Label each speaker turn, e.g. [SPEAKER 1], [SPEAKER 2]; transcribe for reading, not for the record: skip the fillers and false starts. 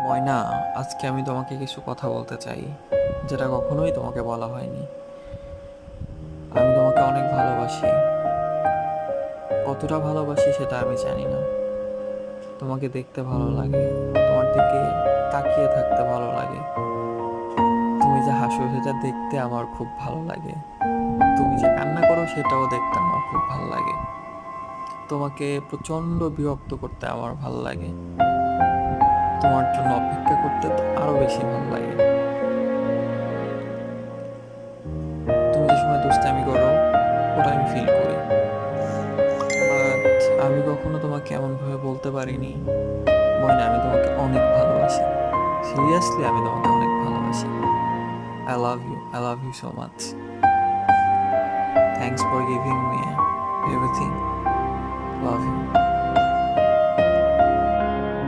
[SPEAKER 1] ময়না, আজকে আমি তোমাকে কিছু কথা বলতে চাই, যেটা কখনোই তোমাকে বলা হয়নি। আমি তোমাকে অনেক ভালোবাসি। কতটা ভালোবাসি সেটা আমি জানি না। তোমাকে দেখতে ভালো লাগে, তোমার দিকে তাকিয়ে থাকতে ভালো লাগে। তুমি যে হাসো সেটা দেখতে আমার খুব ভালো লাগে। তুমি যে কান্না করো সেটাও দেখতে আমার খুব ভালো লাগে। তোমাকে প্রচণ্ড বিরক্ত করতে আমার ভালো লাগে। তোমার জন্য অপেক্ষা করতে তো আরো বেশি ভালো লাগে। তুমি যে সময় দুষ্টামি করো ওটা আমি ফিল করি, বাট আমি কখনো তোমাকে এমনভাবে বলতে পারিনি, ময়না আমি তোমাকে অনেক ভালোবাসি। সিরিয়াসলি আমি তোমাকে অনেক ভালোবাসি। I love you so much. Thanks for giving me everything. Love you.